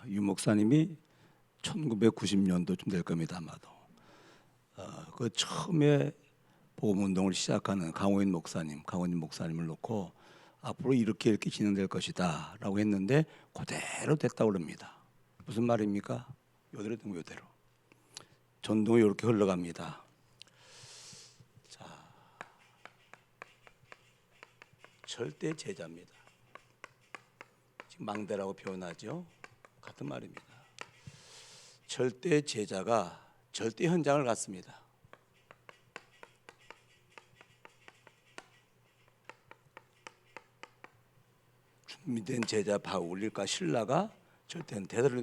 유 목사님이 1990년도쯤 될 겁니다, 아마도. 그 처음에 복음 운동을 시작하는 강원인 목사님을 놓고 앞으로 이렇게 진행될 것이다라고 했는데 그대로 됐다고 그럽니다. 무슨 말입니까? 요대로 된 요대로. 전동이 이렇게 흘러갑니다. 자, 절대 제자입니다. 지금 망대라고 표현하죠. 같은 말입니다. 절대 제자가 절대 현장을 갔습니다. 준비된 제자 바울과 실라가 절대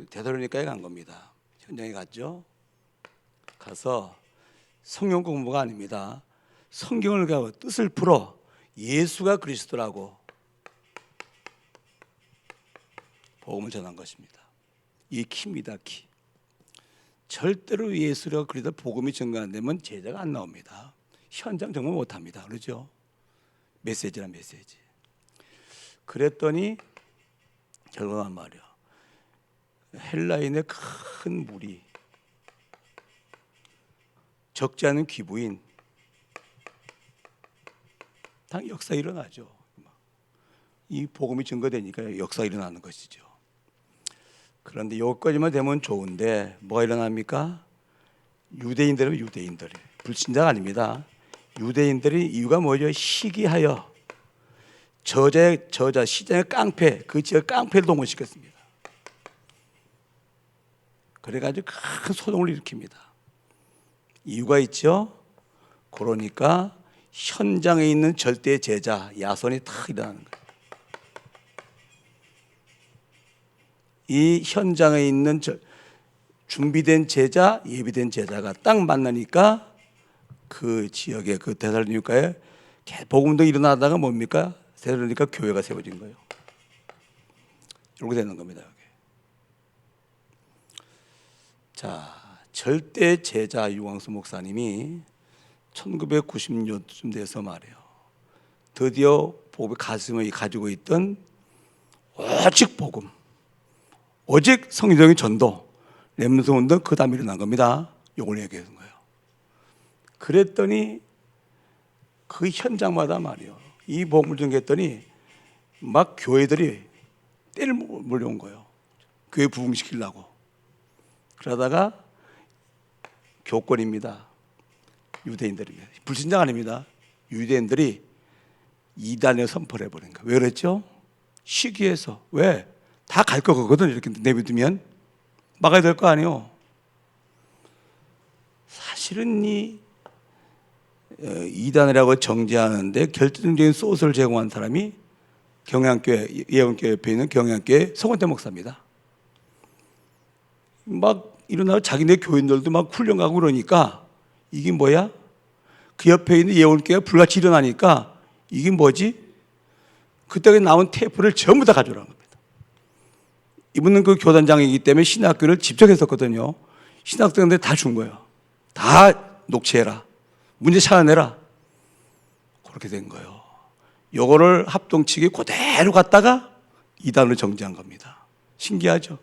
데살로니가에 간 겁니다. 현장에 갔죠. 가서 성경 공부가 아닙니다. 성경을 가고 뜻을 풀어 예수가 그리스도라고 복음을 전한 것입니다. 이 키입니다, 키. 절대로 예수가 그리스도 복음이 전가 안 되면 제자가 안 나옵니다. 현장 정말 못합니다. 그렇죠? 메시지란 메시지. 그랬더니 결과가 말이야. 헬라인의 큰 무리, 적지 않은 귀부인, 당 역사 일어나죠. 이 복음이 증거되니까 역사 일어나는 것이죠. 그런데 여기까지만 되면 좋은데 뭐가 일어납니까? 유대인들이 불신자가 아닙니다. 유대인들이 이유가 뭐죠? 시기하여 저자 시장의 깡패, 그 지역 깡패를 동원시켰습니다. 그래가지고 큰 소동을 일으킵니다. 이유가 있죠. 그러니까 현장에 있는 절대 제자 야손이 다 일어나는 거예요. 이 현장에 있는 준비된 제자, 예비된 제자가 딱 만나니까 그 지역에 그 데살로니가에 복음운동이 일어나다가 뭡니까? 데살로니가 교회가 세워진 거예요. 이렇게 되는 겁니다. 여기. 자, 절대 제자 유광수 목사님이 1990년쯤 돼서 말이에요. 드디어 복음의 가슴에 가지고 있던 오직 복음, 오직 성경적인 전도, 렘넌트 운동 그 다음에 일어난 겁니다. 이걸 얘기하는 거예요. 그랬더니 그 현장마다 말이에요. 이 복음을 전개했더니 막 교회들이 때를 몰려온 거예요. 교회 부흥시키려고. 그러다가 교권입니다. 유대인들입니다. 불신자가 아닙니다. 유대인들이 이단을 선포를 해버린 거예요. 왜 그랬죠? 시기해서. 왜? 다 갈 거거든. 이렇게 내비두면 막아야 될 거 아니에요. 사실은 이 이단이라고 정죄하는데 결정적인 소스를 제공한 사람이 경양교회, 예원교회 옆에 있는 경양교회 성원대 목사입니다. 막 일어나고 자기네 교인들도 막 훈련 가고 그러니까 이게 뭐야? 그 옆에 있는 예원교회가 불같이 일어나니까 이게 뭐지? 그때 나온 테이프를 전부 다 가져오라는 겁니다. 이분은 그 교단장이기 때문에 신학교를 집적했었거든요. 신학생들 다 준 거예요. 다 녹취해라. 문제 찾아내라. 그렇게 된 거예요. 요거를 합동치기 그대로 갖다가 이단을 정지한 겁니다. 신기하죠?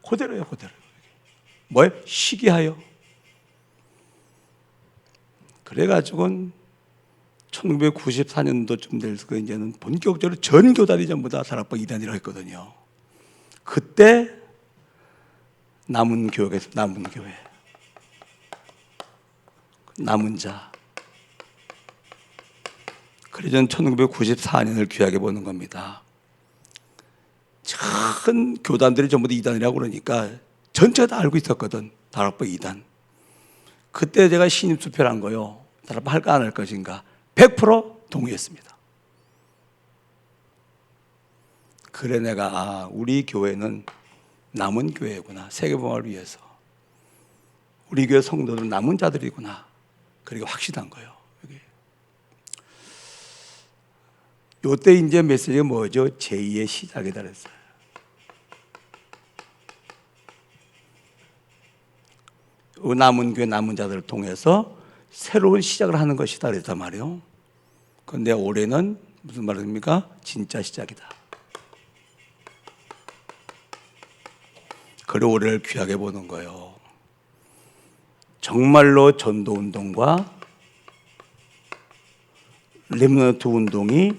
그대로요, 그대로. 뭐예요? 시기하여. 그래가지고는 1994년도쯤 돼서 이제는 본격적으로 전 교단이 전부 다 다락방 이단이라고 했거든요. 그때 남은 교회, 남은 자. 그래서 1994년을 귀하게 보는 겁니다. 전 교단들이 전부 다 이단이라고 그러니까 전체가 다 알고 있었거든. 다락방 이단. 그때 제가 신임 투표를 한 거요. 다락방 할까 안 할 것인가. 100% 동의했습니다. 그래 내가 우리 교회는 남은 교회구나. 세계복음을 위해서. 우리 교회 성도들은 남은 자들이구나. 그리고 확신한 거예요. 요때 이제 메시지가 뭐죠? 제2의 시작이다 그랬어요. 남은 교회 남은 자들을 통해서 새로운 시작을 하는 것이다 그랬단 말이에요. 그런데 올해는 무슨 말입니까? 진짜 시작이다. 그 올해를 귀하게 보는 거예요. 정말로 전도운동과 렘넌트 운동이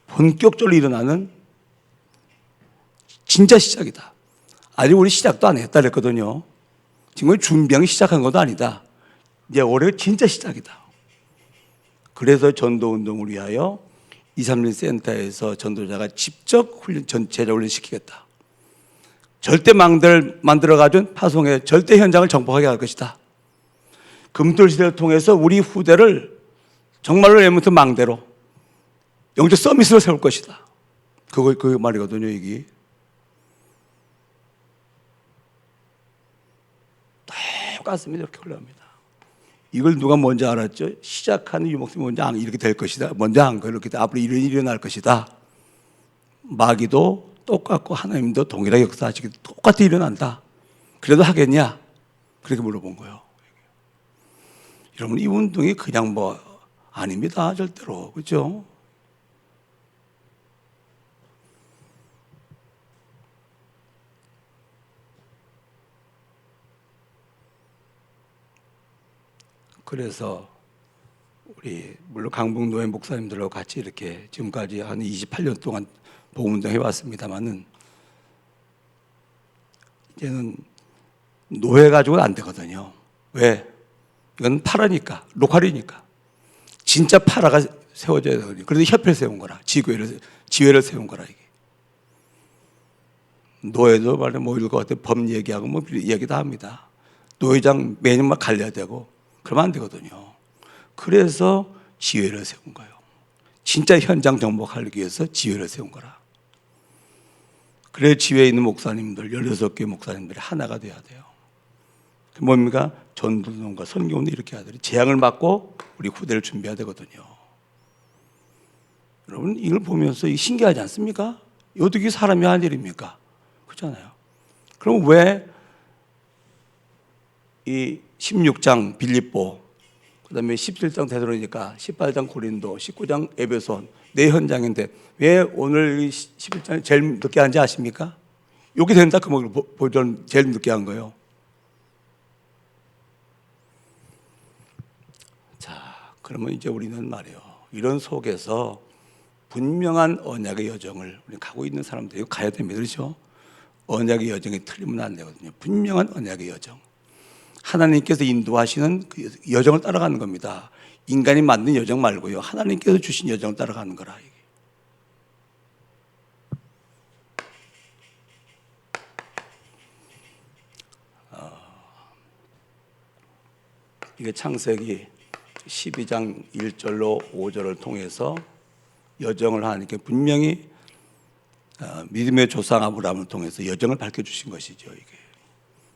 본격적으로 일어나는 진짜 시작이다. 아직 우리 시작도 안 했다 그랬거든요. 지금 준비하기 시작한 것도 아니다. 이제 올해 진짜 시작이다. 그래서 전도운동을 위하여 231 센터에서 전도자가 직접 제자 훈련시키겠다. 절대 망대를 만들어가지고 파송해 절대 현장을 정복하게 할 것이다. 금토일 시대를 통해서 우리 후대를 정말로 렘넌트 망대로 영적 서밋으로 세울 것이다. 그 말이거든요, 이게. 똑같습니다. 이렇게 올라옵니다. 이걸 누가 먼저 알았죠? 시작하는 유목사님이 먼저 이렇게 될 것이다. 먼저 한 거예요. 이렇게 앞으로 이런 일이 일어날 것이다. 마귀도 똑같고 하나님도 동일하게 역사하시기 똑같이 일어난다. 그래도 하겠냐? 그렇게 물어본 거예요. 여러분, 이 운동이 그냥 아닙니다. 절대로. 그렇죠? 그래서 우리 물론 강북노회 목사님들하고 같이 이렇게 지금까지 한 28년 동안 복음운동 해왔습니다만은 이제는 노회 가지고는 안 되거든요. 왜? 이건 파라니까, 로컬이니까. 진짜 파라가 세워져야 되거든요. 그래서 협회를 세운 거라, 지회를 세운 거라 이게. 노회도 말해 모일 것 같아 법 얘기하고 얘기 다 합니다. 노회장 매년 막 갈려야 되고 그러면 안 되거든요. 그래서 지회를 세운 거예요. 진짜 현장 정복하기 위해서 지회를 세운 거라. 그래 지회에 있는 목사님들 16개 목사님들이 하나가 돼야 돼요. 뭡니까? 전도운동과 선교운동 이렇게 해야 돼요. 재앙을 맞고 우리 후대를 준비해야 되거든요. 여러분 이걸 보면서 신기하지 않습니까? 어떻게 사람이 할 일입니까? 그렇잖아요. 그럼 왜 이 16장 빌립보, 그 다음에 17장 데살로니가, 18장 고린도, 19장 에베소는 내 현장인데 왜 오늘 11장에 제일 늦게 한지 아십니까? 여기 된다 그 먹을 보전 제일 늦게 한 거예요. 자, 그러면 이제 우리는 말이에요. 이런 속에서 분명한 언약의 여정을 우리 가고 있는 사람들이 가야 됩니다. 그렇죠? 언약의 여정이 틀리면 안 되거든요. 분명한 언약의 여정. 하나님께서 인도하시는 그 여정을 따라가는 겁니다. 인간이 만든 여정 말고요. 하나님께서 주신 여정을 따라가는 거라. 이게 창세기 12장 1절로 5절을 통해서 여정을 하니까 분명히 믿음의 조상 아브라함을 통해서 여정을 밝혀주신 것이죠. 이게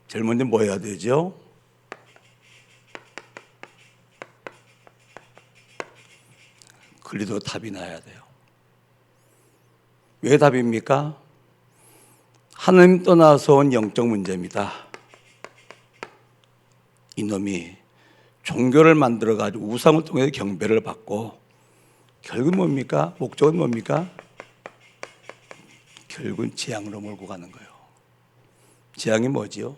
제일 먼저 뭐 해야 되죠? 그리도 답이 나야 돼요. 왜 답입니까? 하나님 떠나서 온 영적 문제입니다. 이놈이 종교를 만들어가지고 우상을 통해서 경배를 받고 결국은 뭡니까? 목적은 뭡니까? 결국은 재앙으로 몰고 가는 거예요. 재앙이 뭐지요?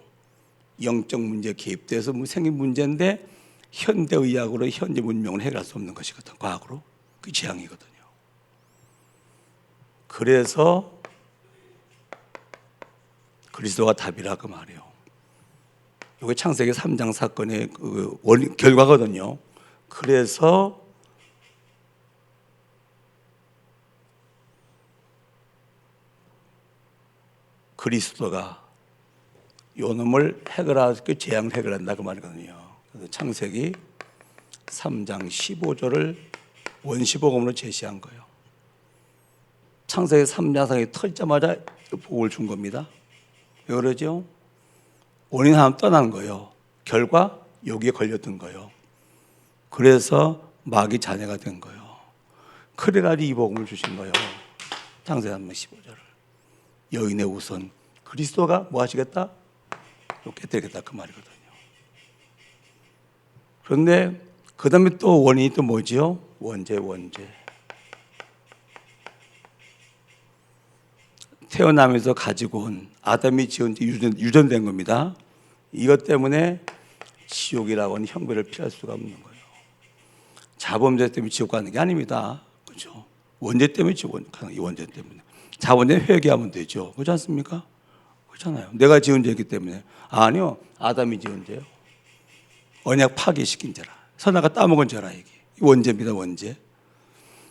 영적 문제에 개입돼서 생긴 문제인데 현대의학으로 현재 문명을 해결할 수 없는 것이거든. 과학으로. 그 재앙이거든요. 그래서 그리스도가 답이라 그 말이에요. 이게 창세기 3장 사건의 그 결과거든요. 그래서 그리스도가 요 놈을 해결하기 재앙을 해결한다 그 말이거든요. 그래서 창세기 3장 15절을 원시복음으로 제시한 거예요. 창세기 3장상이 터지자마자 복을 준 겁니다. 왜 그러죠? 원인 하나 떠난 거예요. 결과 여기에 걸렸던 거예요. 그래서 마귀 자녀가 된 거예요. 그래가지고 이 복음을 주신 거예요. 창세기 3장 15절을. 여인의 우선 그리스도가 뭐 하시겠다? 깨뜨리겠다 그 말이거든요. 그런데 그 다음에 또 원인이 또 뭐지요? 원죄. 태어나면서 가지고 온 아담이 지은 죄 유전된 겁니다. 이것 때문에 지옥이라고 하는 형벌을 피할 수가 없는 거예요. 자범죄 때문에 지옥 가는 게 아닙니다. 그렇죠? 원죄 때문에 지옥 가는 게 원죄 때문에. 자범죄 회개하면 되죠. 그렇지 않습니까? 그렇잖아요. 내가 지은 죄이기 때문에. 아니요. 아담이 지은 죄요. 언약 파괴시킨 죄라. 선악과 따먹은 죄라 이게. 원죄입니다. 원죄.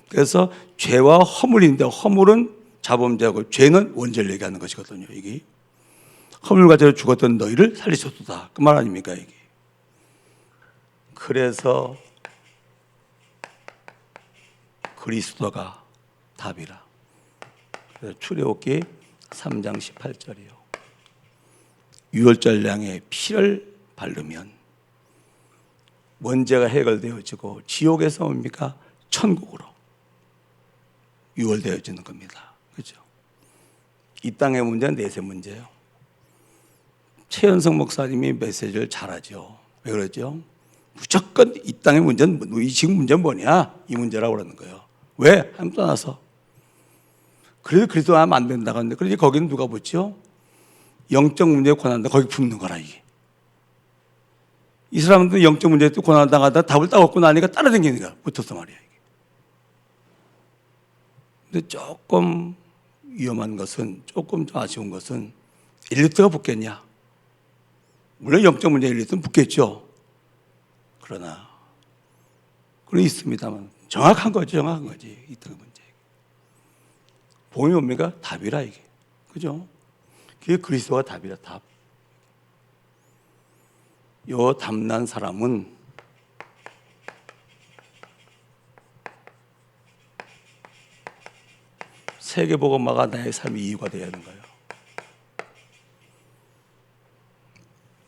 그래서 죄와 허물인데 허물은 자범죄하고 죄는 원죄를 얘기하는 것이거든요. 이게 허물과 죄로 죽었던 너희를 살리셨도다. 그 말 아닙니까 이게. 그래서 그리스도가 답이라. 출애굽기 3장 18절이요. 유월절량에 피를 바르면 원죄가 해결되어지고 지옥에서 뭡니까? 천국으로 유월되어지는 겁니다. 그렇죠? 이 땅의 문제는 내세 문제예요. 최현성 목사님이 메시지를 잘하죠. 왜 그러죠? 무조건 이 땅의 문제는 이 지금 문제는 뭐냐? 이 문제라고 그러는 거예요. 왜? 하나님 떠나서. 그래도 그리스도 하면 안 된다고 하는데, 그러지 거기는 누가 붙죠? 영적 문제에 고난다. 거기 붙는 거라 이게. 이 사람들은 영적 문제에 또 고난당하다 답을 딱 얻고 나니까 따라다니니까 붙었어 말이야. 이게. 근데 조금 위험한 것은, 조금 좀 아쉬운 것은 엘리트가 붙겠냐? 물론 영적 문제 엘리트는 붙겠죠. 그러나 그런 있습니다만 정확한 거지, 정확한 거지. 이 땅의 문제. 복음이 뭡니까? 답이라 이게. 그죠? 그게 그리스도가 답이라 답. 요 답난 사람은 세계복음화가 나의 삶의 이유가 되어야 하는 거예요.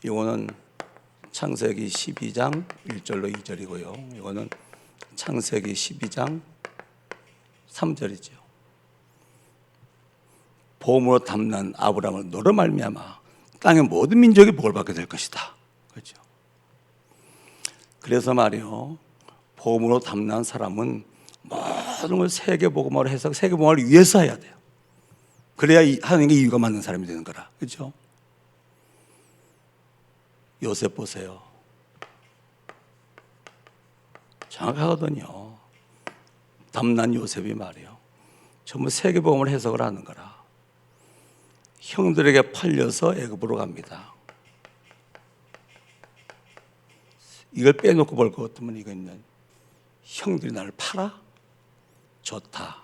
이거는 창세기 12장 1절로 2절이고요. 이거는 창세기 12장 3절이죠. 복음으로 담난 아브라함을 너로 말미암아 땅의 모든 민족이 복을 받게 될 것이다. 그렇죠? 그래서 말이요, 복음으로 담난 사람은 모든 걸 세계복음화로 해서 세계복음화를 위해서 해야 돼요. 그래야 하나님께 이유가 맞는 사람이 되는 거라. 그렇죠? 요셉 보세요. 정확하거든요. 담난 요셉이 말이에요. 전부 세계복음을 해석을 하는 거라. 형들에게 팔려서 애굽으로 갑니다. 이걸 빼놓고 볼 것 같으면 이거는 형들이 나를 팔아? 좋다.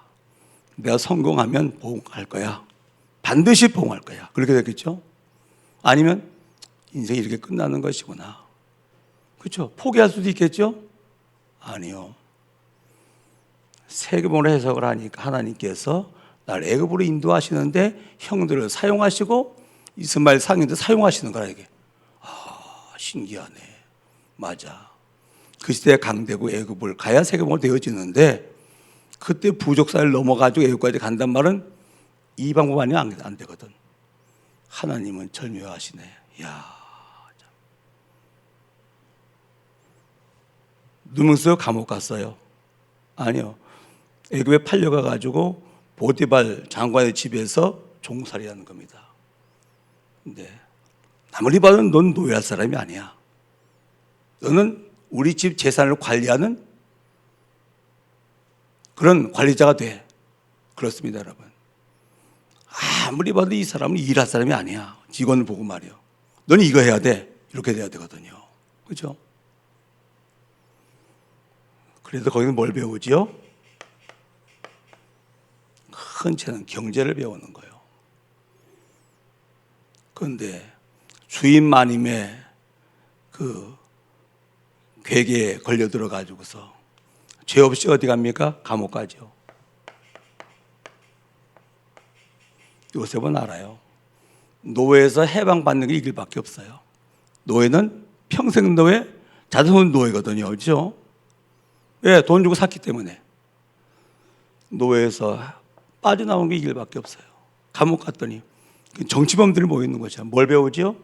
내가 성공하면 보응할 거야. 반드시 보응할 거야. 그렇게 됐겠죠? 아니면 인생이 이렇게 끝나는 것이구나. 그렇죠? 포기할 수도 있겠죠? 아니요. 세계복음으로 해석을 하니까 하나님께서 나를 애굽으로 인도하시는데 형들을 사용하시고 이스마엘 상인들 사용하시는 거라 이게. 아, 신기하네. 맞아. 그 시대에 강대국 애굽을 가야 세계복음으로 되어지는데 그때 부족사를 넘어가지고 애굽까지 간단 말은 이 방법 아니면 안 되거든. 하나님은 절묘하시네. 이야. 누명쓰고 감옥 갔어요? 아니요. 애굽에 팔려가가지고 보디발 장관의 집에서 종살이하는 겁니다. 근데 아무리 봐도 넌 노예할 사람이 아니야. 너는 우리 집 재산을 관리하는 그런 관리자가 돼. 그렇습니다, 여러분. 아무리 봐도 이 사람은 일할 사람이 아니야. 직원을 보고 말이요. 너는 이거 해야 돼. 이렇게 돼야 되거든요. 그렇죠? 그래서 거기는 뭘 배우지요? 큰 채는 경제를 배우는 거예요. 그런데 주인 마님의 그 괴계에 걸려 들어가지고서 죄 없이 어디 갑니까? 감옥 가죠. 요셉은 알아요. 노예에서 해방받는 게 이 길밖에 없어요. 노예는 평생 노예, 자손 노예거든요. 그렇죠? 왜? 돈 주고 샀기 때문에. 노예에서 빠져나온 게 이 길밖에 없어요. 감옥 갔더니 정치범들이 모여 있는 거죠. 뭘 배우죠?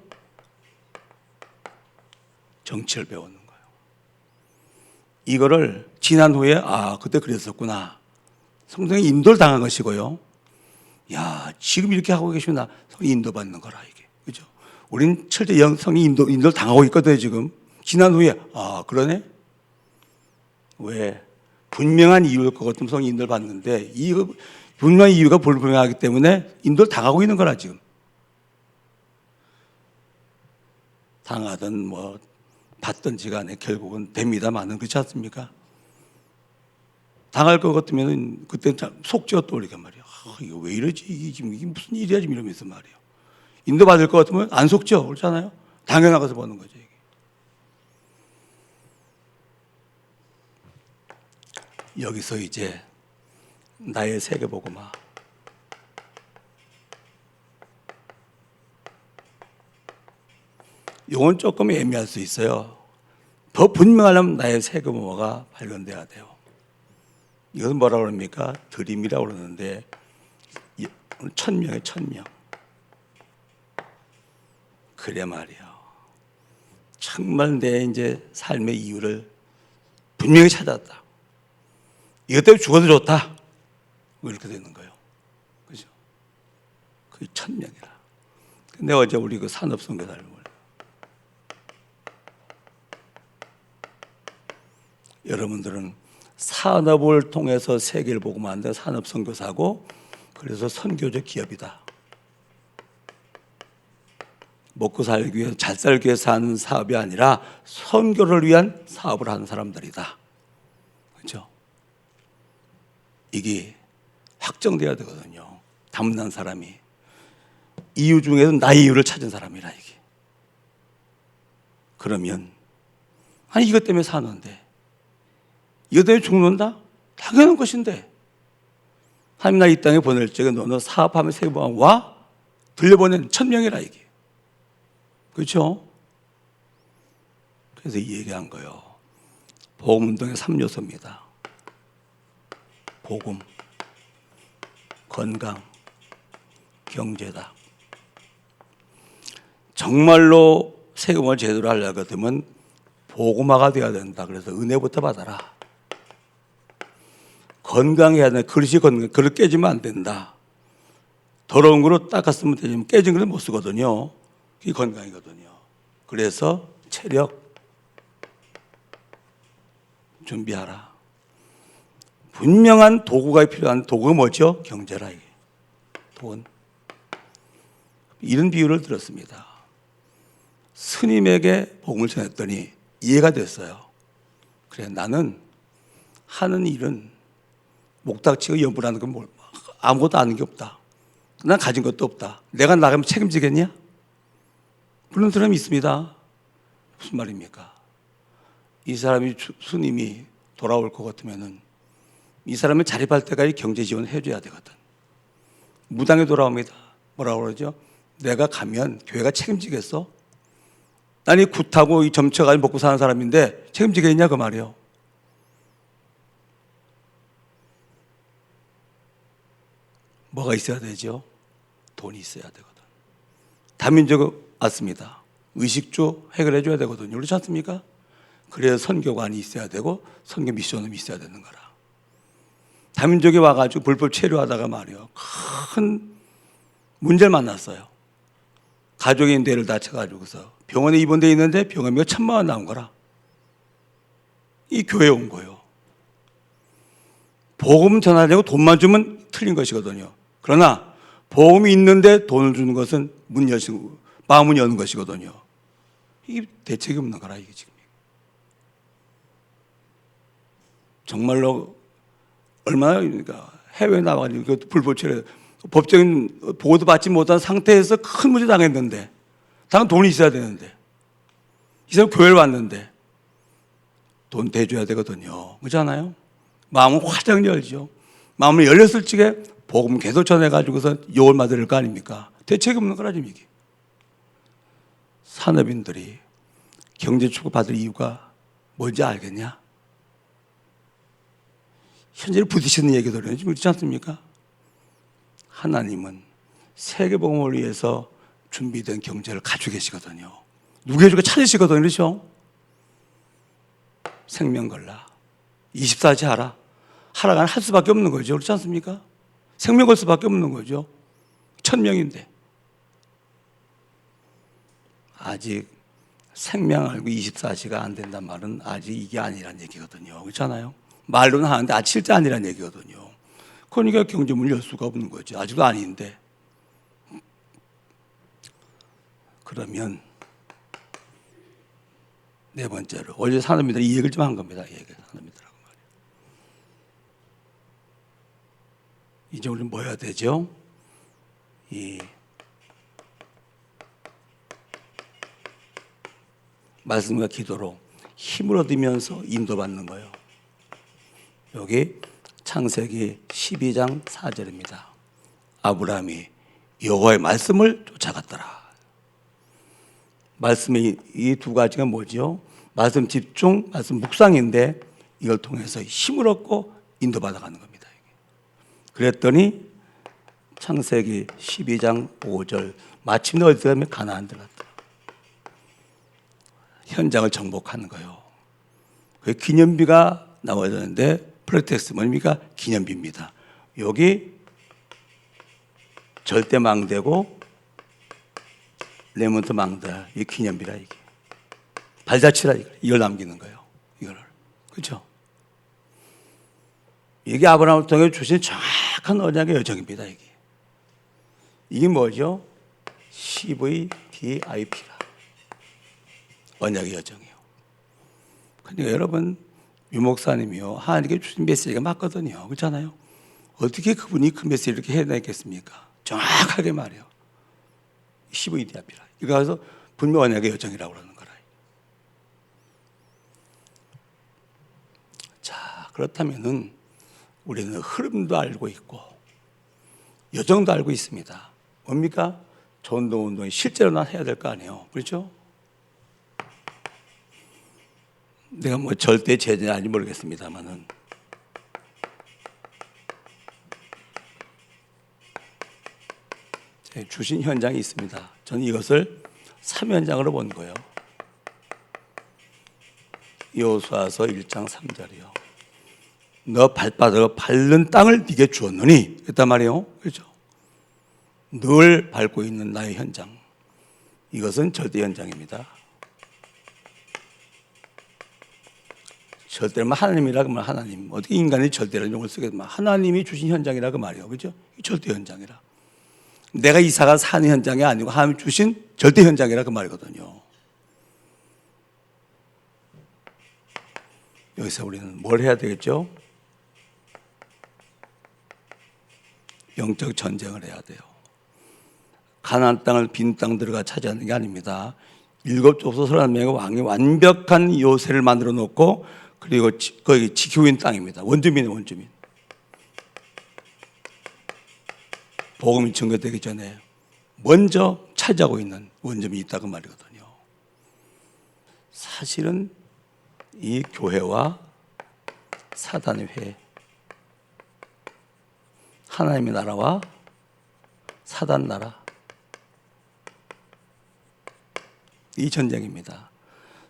정치를 배우는 거예요. 이거를 지난 후에 그때 그랬었구나. 성경에 인도를 당한 것이고요. 야, 지금 이렇게 하고 계시면 나 성이 인도받는 거라 이게. 그죠? 우린 철저히 영성이 인도를 당하고 있거든요, 지금. 지난 후에 아, 그러네. 왜? 분명한 이유일 것 같으면 성이 인도를 받는데 이 분명한 이유가 불분명하기 때문에 인도를 당하고 있는 거라 지금. 당하든 뭐 받든지 간에 결국은 됩니다만은 그렇지 않습니까? 당할 것 같으면 그때 속죄가 떠오르게 말이야. 아, 이거 왜 이러지? 이게 지금 이게 무슨 일이야 지금 이러면서 말이야. 인도 받을 것 같으면 안 속죠, 그렇잖아요. 당겨나가서 보는 거죠. 이게. 여기서 이제 나의 세계복음화. 이건 조금 애매할 수 있어요. 더 분명하려면 나의 세계복음화가 발견돼야 돼요. 이것은 뭐라고 그럽니까? 드림이라고 그러는데 1000명에 1000명. 그래 말이야. 정말 내 이제 삶의 이유를 분명히 찾았다. 이것 때문에 죽어도 좋다. 이렇게 되는 거예요. 그죠? 그게 1000명이라. 근데 어제 우리 그 산업선교사를 여러분들은 산업을 통해서 세계를 보고 만든 산업선교사고, 그래서 선교적 기업이다. 먹고 살기 위해서, 잘 살기 위해서 하는 사업이 아니라 선교를 위한 사업을 하는 사람들이다. 그렇죠? 이게 확정돼야 되거든요. 담난 사람이. 이유 중에서 나의 이유를 찾은 사람이라 이게. 그러면 아니 이것 때문에 사는데, 이것 때문에 죽는다? 당연한 것인데 하나님 나 이 땅에 보낼 적에 너는 사업하면 세계복음화 와? 들려보낸 1000명이라 이게. 그렇죠? 그래서 이 얘기한 거예요. 복음운동의 3요소입니다. 복음, 건강, 경제다. 정말로 세금을 제대로 하려거든 복음화가 되어야 된다. 그래서 은혜부터 받아라. 건강해야 돼. 그릇이 건강, 그릇 깨지면 안 된다. 더러운 그릇 닦았으면 되지만 깨진 그릇 못 쓰거든요. 그게 건강이거든요. 그래서 체력 준비하라. 분명한 도구가 필요한 도구가 뭐죠? 경제라 이게. 돈. 이런 비유를 들었습니다. 스님에게 복음을 전했더니 이해가 됐어요. 그래, 나는 하는 일은 목닥치고 연불하는 건 아무것도 아는 게 없다. 난 가진 것도 없다. 내가 나가면 책임지겠냐? 그런 사람이 있습니다. 무슨 말입니까? 이 사람이 스님이 돌아올 것 같으면은 이 사람을 자립할 때까지 경제 지원을 해줘야 되거든. 무당에 돌아옵니다. 뭐라고 그러죠? 내가 가면 교회가 책임지겠어? 난 이 굿하고 이 점쳐가지고 먹고 사는 사람인데 책임지겠냐 그 말이요. 뭐가 있어야 되죠? 돈이 있어야 되거든. 다민족 왔습니다. 의식주 해결해 줘야 되거든요. 그렇지 않습니까? 그래서 선교관이 있어야 되고 선교 미션이 있어야 되는 거라. 다민족이 와가지고 불법 체류하다가 말이요, 큰 문제를 만났어요. 가족의 뇌를 다쳐가지고서 병원에 입원돼 있는데 병원비가 1000만 원 나온 거라. 이 교회에 온 거예요. 복음 전하려고 돈만 주면 틀린 것이거든요. 그러나 복음이 있는데 돈을 주는 것은 마음을 여는 것이거든요. 이게 대책이 없는 거라 이게 지금. 정말로 얼마나 그러니까 해외에 나와가지고 불법체류 법적인 보호도 받지 못한 상태에서 큰 문제 당했는데, 당연 돈이 있어야 되는데, 이 사람 교회를 왔는데 돈 대줘야 되거든요. 그렇지 않아요? 마음은 활짝 열죠. 마음을 열렸을 적에 복음 계속 전해가지고서 욕을 맞을 거 아닙니까? 대책이 없는 거라 지금 이게. 산업인들이 경제 축복 받을 이유가 뭔지 알겠냐? 현재를 부딪히는 얘기들은 지금 그렇지 않습니까? 하나님은 세계복음을 위해서 준비된 경제를 가지고 계시거든요. 누구의 주가 찾으시거든요. 그렇죠? 생명 걸라. 24시 하라. 하라가 할 수밖에 없는 거죠. 그렇지 않습니까? 생명 걸 수밖에 없는 거죠. 6,000명인데 아직 생명 알고 24시가 안 된단 말은 아직 이게 아니란 얘기거든요. 그렇잖아요. 말로는 하는데 아직 실제 아니란 얘기거든요. 그러니까 경제문을 열 수가 없는 거지. 아직도 아닌데. 그러면 네 번째로 원래 산업인들 이 얘기를 좀 한 겁니다. 이 얘기 산업인들하고 말이에요. 이제 우리는 뭐 해야 되죠? 이 말씀과 기도로 힘을 얻으면서 인도받는 거예요. 여기 창세기 12장 4절입니다. 아브라함이 여호와의 말씀을 쫓아갔더라. 말씀의 이 두 가지가 뭐죠? 말씀 집중, 말씀 묵상인데 이걸 통해서 힘을 얻고 인도받아가는 겁니다. 그랬더니 창세기 12장 5절 마침내 어디 가면 가나안 들어갔다. 현장을 정복하는 거예요. 그 기념비가 나와야 되는데 프레텍스 뭡니까? 기념비입니다. 여기 절대 망대고 레몬트 망대 이 기념비라 이게 발자취라 이걸 남기는 거예요. 이거를 그렇죠? 이게 아브라함을 통해 주신 정확한 언약의 여정입니다. 이게 뭐죠? CVDIP가 언약의 여정이요. 그러니까 여러분 유 목사님이요 하나님께 주신 메시지가 맞거든요. 그렇잖아요. 어떻게 그분이 그 메시지를 이렇게 해내겠습니까? 정확하게 말해요. CVDIP라. 이거 가서 분명 언약의 여정이라고 그러는 거라. 자 그렇다면은 우리는 흐름도 알고 있고 여정도 알고 있습니다. 뭡니까? 전도운동이 실제로 난 해야 될 거 아니에요. 그렇죠? 내가 뭐 절대 제자는 아닌지 모르겠습니다만은 주신 현장이 있습니다. 저는 이것을 3현장으로 본 거예요. 여호수아서 1장 3절이요. 너 발바닥으로 밟는 땅을 네게 주었느니 그랬단 말이에요. 그렇죠? 늘 밟고 있는 나의 현장. 이것은 절대 현장입니다. 절대로 하나님이라 그러면 하나님 어떻게 인간이 절대라는 용어를 쓰겠지만 하나님이 주신 현장이라 그 말이에요. 그렇죠? 절대 현장이라. 내가 이사가 사는 현장이 아니고 하나님 주신 절대 현장이라 그 말이거든요. 여기서 우리는 뭘 해야 되겠죠? 영적 전쟁을 해야 돼요. 가나안 땅을 빈 땅 들어가 차지하는 게 아닙니다. 7족속 31명의 왕이 완벽한 요새를 만들어 놓고 그리고 거기 지키고 있는 땅입니다. 원주민의 원주민. 복음이 증거되기 전에 먼저 차지하고 있는 원주민이 있다고 말이거든요. 사실은 이 교회와 사단의 회, 하나님의 나라와 사단 나라, 이 전쟁입니다.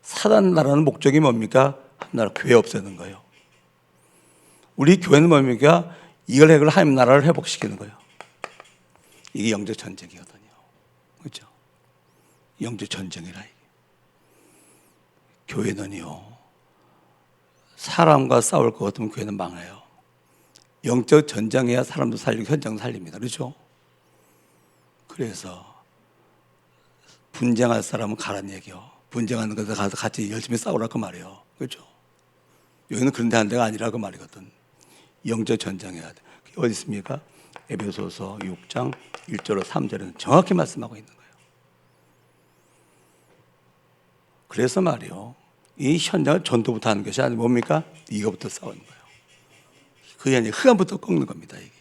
사단 나라는 목적이 뭡니까? 하나님 교회 없애는 거예요. 우리 교회는 뭡니까? 이걸 해결 하나님 나라를 회복시키는 거예요. 이게 영적 전쟁이거든요. 그렇죠? 영적 전쟁이라 이게. 교회는요. 사람과 싸울 것 같으면 교회는 망해요. 영적 전쟁해야 사람도 살리고 현장도 살립니다. 그렇죠? 그래서 분쟁할 사람은 가란 얘기요. 분쟁하는 것에 가서 같이 열심히 싸우라고 말이에요. 그렇죠? 여기는 그런 데 한 데가 아니라고 말이거든. 영적 전쟁해야 돼. 그게 어디 있습니까? 에베소서 6장 1절로 3절에는 정확히 말씀하고 있는 거예요. 그래서 말이요. 이 현장을 전도부터 하는 것이 아니고 뭡니까? 이거부터 싸우는 거예요. 그게 아니라 흑암부터 꺾는 겁니다. 이게.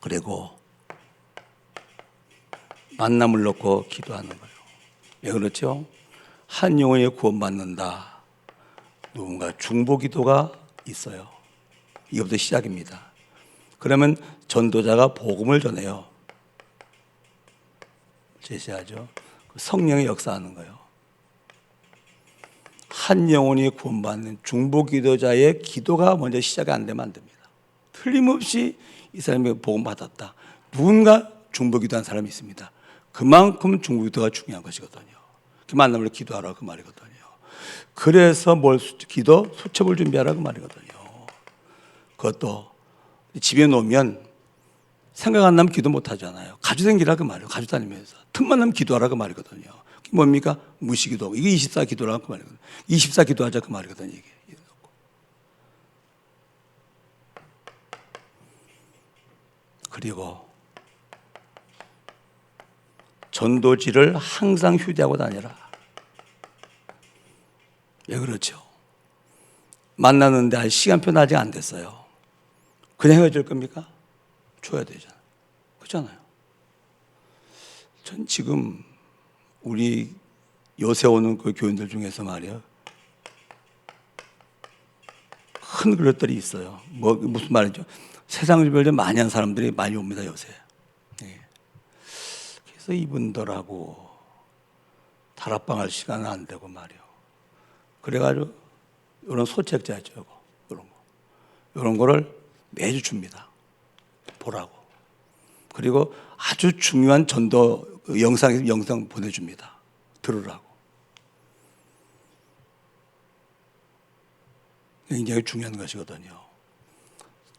그리고 만남을 놓고 기도하는 거예요. 왜 그렇죠? 한 영혼이 구원받는다. 누군가 중보 기도가 있어요. 이것부터 시작입니다. 그러면 전도자가 복음을 전해요. 제시하죠. 성령이 역사하는 거예요. 한 영혼이 구원받는 중보 기도자의 기도가 먼저 시작이 안 되면 안 됩니다. 틀림없이 이 사람이 복음 받았다. 누군가 중보기도한 사람이 있습니다. 그만큼 중보기도가 중요한 것이거든요. 그 만남을 기도하라 그 말이거든요. 그래서 기도 수첩을 준비하라 그 말이거든요. 그것도 집에 놓으면 생각 안 나면 기도 못 하잖아요. 가지고 다니라 그 말이에요. 가지고 다니면서 틈만 나면 기도하라 그 말이거든요. 그게 뭡니까? 무시기도. 이게 24 기도라 그 말이거든요. 24 기도하자 그 말이거든요. 이게. 그리고 전도지를 항상 휴대하고 다니라. 왜 그렇죠? 만나는데 시간표는 아직 안 됐어요. 그냥 헤어질 겁니까? 줘야 되잖아요. 그렇잖아요. 전 지금 우리 요새 오는 그 교인들 중에서 말이야 큰 그릇들이 있어요. 무슨 말이죠? 세상을 별로 많이 한 사람들이 많이 옵니다 요새. 네. 그래서 이분들하고 다락방할 시간은 안 되고 말이요. 그래가지고 이런 소책자 있죠, 이런 거를 매주 줍니다. 보라고. 그리고 아주 중요한 전도 영상 보내줍니다. 들으라고. 굉장히 중요한 것이거든요.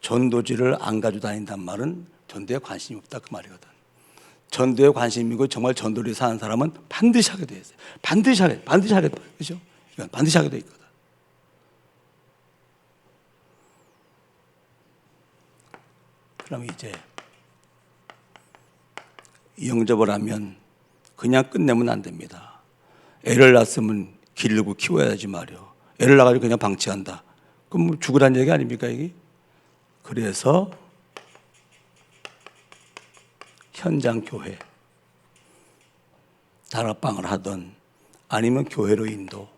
전도지를 안 가지고 다닌단 말은 전도에 관심이 없다 그 말이거든. 전도에 관심이 있고 정말 전도를 사는 사람은 반드시 하게 돼 있어요. 반드시 하게 돼. 그렇죠? 반드시 하게 돼 있거든. 그럼 이제 영접을 하면 그냥 끝내면 안 됩니다. 애를 낳았으면 기르고 키워야지 말이요. 애를 낳아가지고 그냥 방치한다. 그럼 뭐 죽으란 얘기 아닙니까 이게? 그래서 현장 교회, 다락방을 하든 아니면 교회로 인도,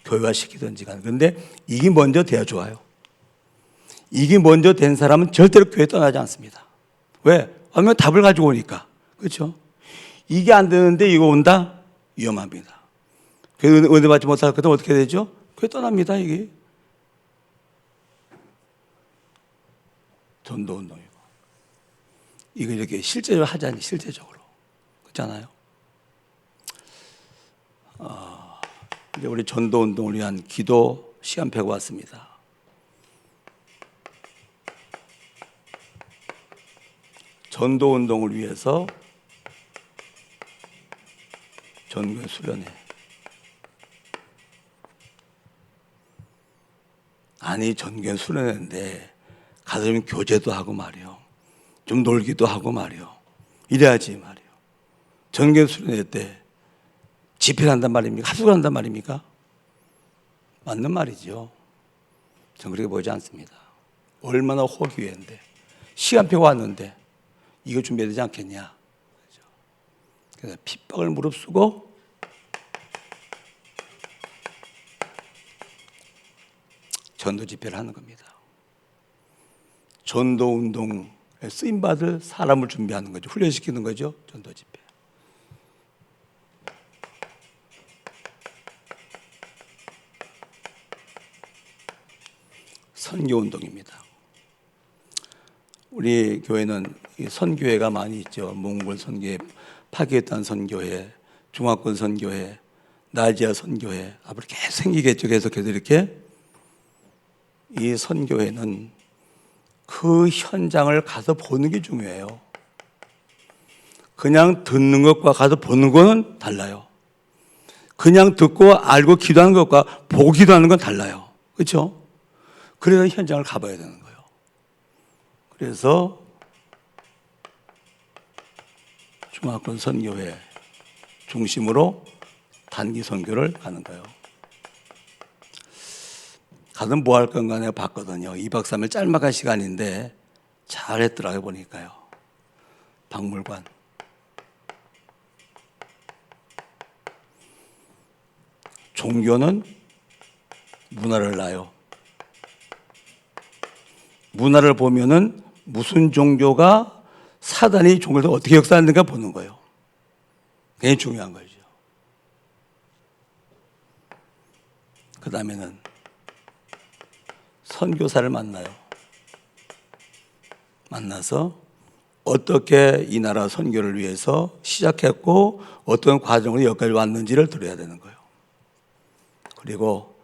교회화시키든지 가는. 그런데 이게 먼저 돼야 좋아요. 이게 먼저 된 사람은 절대로 교회 떠나지 않습니다. 왜? 왜냐면 답을 가지고 오니까. 그렇죠? 이게 안 되는데 이거 온다? 위험합니다. 은혜 받지 못할 거든 어떻게 되죠? 교회 떠납니다, 이게. 전도운동이고. 이거 이렇게 실제적으로 하자니, 실제적으로. 그렇잖아요? 이제 우리 전도운동을 위한 기도 시간표가 왔습니다. 전도운동을 위해서 전교회 수련회. 아니, 전교회 수련회인데 가서 좀 교제도 하고 말이요. 좀 놀기도 하고 말이요. 이래야지 말이요. 전교회 수련회 때 집회를 한단 말입니까? 합숙을 한단 말입니까? 맞는 말이죠. 전 그렇게 보지 않습니다. 얼마나 호기회인데 시간표가 왔는데 이거 준비해야 되지 않겠냐. 그래서 핍박을 무릅쓰고 전도 집회를 하는 겁니다. 전도 운동에 쓰임 받을 사람을 준비하는 거죠. 훈련시키는 거죠. 전도 집회. 선교 운동입니다. 우리 교회는 선교회가 많이 있죠. 몽골 선교회, 파키스탄 선교회, 중화권 선교회, 나이지리아 선교회 앞으로 계속 생기겠죠. 계속해서 이렇게 이 선교회는 그 현장을 가서 보는 게 중요해요. 그냥 듣는 것과 가서 보는 거는 달라요. 그냥 듣고 알고 기도하는 것과 보고 기도하는 건 달라요. 그렇죠? 그래서 현장을 가봐야 되는 거예요. 그래서 중화권 선교회 중심으로 단기 선교를 가는 거예요. 가든 뭐 할 건가 내가 봤거든요. 2박 3일 짤막한 시간인데 잘했더라고요. 보니까요. 박물관. 종교는 문화를 낳아요. 문화를 보면은 무슨 종교가 사단이 종교를 어떻게 역사하는가 보는 거예요. 굉장히 중요한 거죠. 그 다음에는 선교사를 만나요. 만나서 어떻게 이 나라 선교를 위해서 시작했고 어떤 과정으로 여기까지 왔는지를 들어야 되는 거예요. 그리고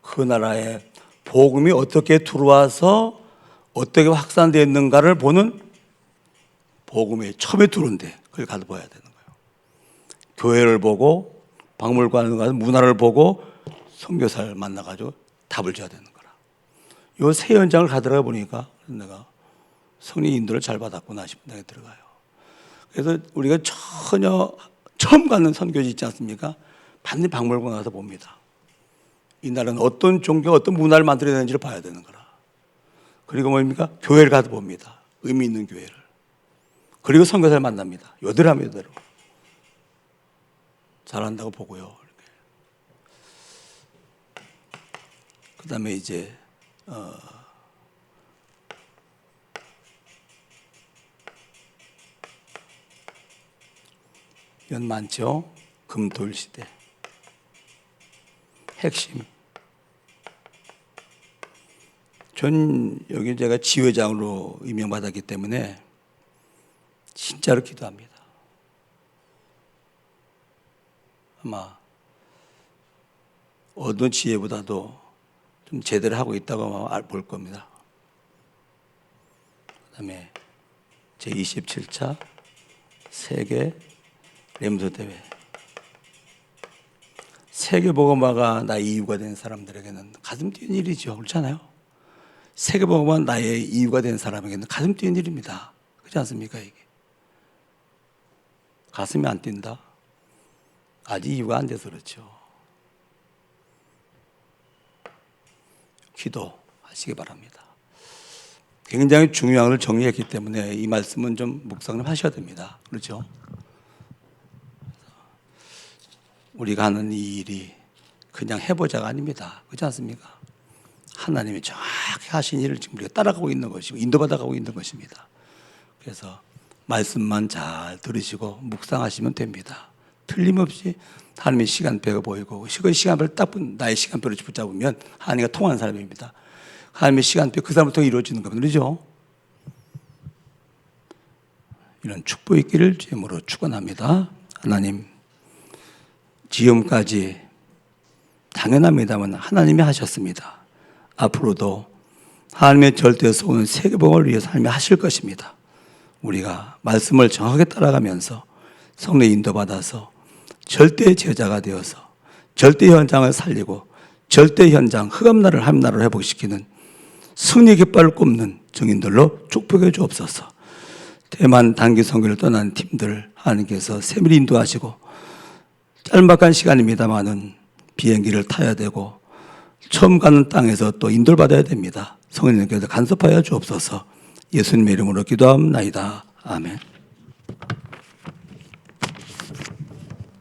그 나라에 복음이 어떻게 들어와서 어떻게 확산되었는가를 보는 복음이 처음에 들어온데 그걸 가서 봐야 되는 거예요. 교회를 보고 박물관을 가서 문화를 보고 선교사를 만나가지고 답을 줘야 되는 거라. 이 세 현장을 가더라 보니까 내가 성령 인도를 잘 받았구나 싶은 생각이 들어가요. 그래서 우리가 전혀 처음 가는 선교지 있지 않습니까? 반드시 박물관 가서 봅니다. 이 나라는 어떤 종교, 어떤 문화를 만들어야 되는지를 봐야 되는 거라. 그리고 뭡니까? 교회를 가서 봅니다. 의미 있는 교회를. 그리고 선교사를 만납니다. 요대로하면 요대로. 잘한다고 보고요. 그 다음에 이제 이건 많죠. 금토일 시대. 핵심. 전 여기 제가 지회장으로 임명받았기 때문에 진짜로 기도합니다. 아마 어떤 지혜보다도 좀 제대로 하고 있다고 볼 겁니다. 그 다음에 제27차 세계 렘소 대회. 세계복음화가 나의 이유가 된 사람들에게는 가슴 뛰는 일이죠. 그렇잖아요. 세계복음화 나의 이유가 된 사람에게는 가슴 뛰는 일입니다. 그렇지 않습니까? 이게 가슴이 안 뛴다? 아직 이유가 안 돼서 그렇죠. 기도하시기 바랍니다. 굉장히 중요한 걸 정리했기 때문에 이 말씀은 좀 묵상을 하셔야 됩니다. 그렇죠? 우리가 하는 이 일이 그냥 해보자가 아닙니다. 그렇지 않습니까? 하나님이 정확히 하신 일을 지금 우리가 따라가고 있는 것이고 인도받아가고 있는 것입니다. 그래서 말씀만 잘 들으시고 묵상하시면 됩니다. 틀림없이 하나님의 시간표가 보이고 그 시간표를 딱 나의 시간표를 붙잡으면 하나님과 통하는 사람입니다. 하나님의 시간표 그 사람을 통해 이루어지는 겁니다. 그렇죠? 이런 축복이 있기를 주님으로 축원합니다. 하나님, 지금까지 당연합니다만 하나님이 하셨습니다. 앞으로도 하나님의 절대에서 오는 세계복음을 위해서 하나님이 하실 것입니다. 우리가 말씀을 정확하게 따라가면서 성령 인도받아서 절대 제자가 되어서 절대 현장을 살리고 절대 현장 흑암나라를 함나라로 회복시키는 승리 깃발을 꼽는 증인들로 축복해 주옵소서. 대만 단기 선교를 떠난 팀들 하나님께서 세밀히 인도하시고 짤막한 시간입니다만은 비행기를 타야 되고 처음 가는 땅에서 또 인도를 받아야 됩니다. 성령님께서 간섭하여 주옵소서. 예수님의 이름으로 기도합니다. 아멘.